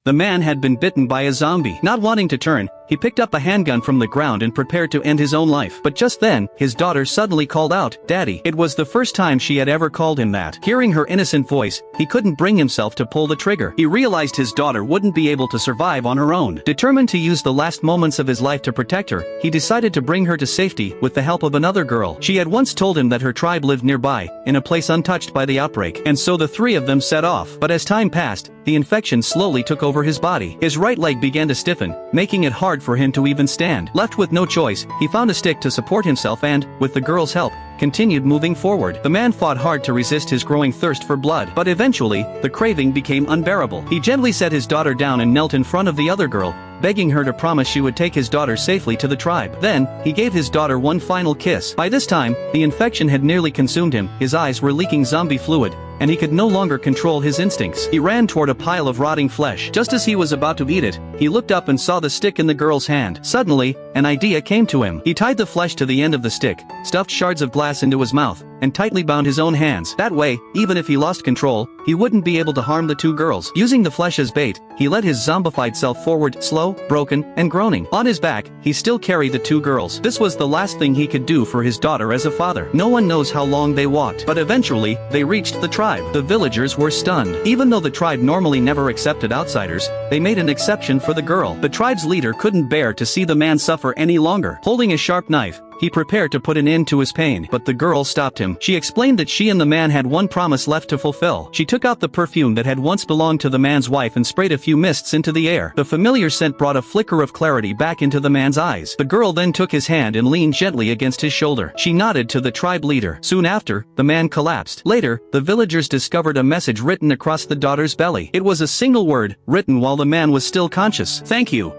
The man had been bitten by a zombie. Not wanting to turn, he picked up a handgun from the ground and prepared to end his own life. But just then, his daughter suddenly called out, "Daddy." It was the first time she had ever called him that. Hearing her innocent voice, he couldn't bring himself to pull the trigger. He realized his daughter wouldn't be able to survive on her own. Determined to use the last moments of his life to protect her, he decided to bring her to safety with the help of another girl. She had once told him that her tribe lived nearby, in a place untouched by the outbreak, and so the three of them set off. But as time passed, the infection slowly took over his body. His right leg began to stiffen, making it hard for him to even stand. Left with no choice, he found a stick to support himself and, with the girl's help, continued moving forward. The man fought hard to resist his growing thirst for blood, but eventually, the craving became unbearable. He gently set his daughter down and knelt in front of the other girl, begging her to promise she would take his daughter safely to the tribe. Then, he gave his daughter one final kiss. By this time, the infection had nearly consumed him, his eyes were leaking zombie fluid, and he could no longer control his instincts. He ran toward a pile of rotting flesh. Just as he was about to eat it, he looked up and saw the stick in the girl's hand. Suddenly, an idea came to him. He tied the flesh to the end of the stick, stuffed shards of glass into his mouth, and tightly bound his own hands. That way, even if he lost control, he wouldn't be able to harm the two girls. Using the flesh as bait, he led his zombified self forward, slow, broken, and groaning. On his back, he still carried the two girls. This was the last thing he could do for his daughter as a father. No one knows how long they walked, but eventually, they reached the tribe. The villagers were stunned. Even though the tribe normally never accepted outsiders, they made an exception for the girl. The tribe's leader couldn't bear to see the man suffer any longer. Holding a sharp knife, he prepared to put an end to his pain, but the girl stopped him. She explained that she and the man had one promise left to fulfill. She took out the perfume that had once belonged to the man's wife and sprayed a few mists into the air. The familiar scent brought a flicker of clarity back into the man's eyes. The girl then took his hand and leaned gently against his shoulder. She nodded to the tribe leader. Soon after, the man collapsed. Later, the villagers discovered a message written across the daughter's belly. It was a single word, written while the man was still conscious. "Thank you.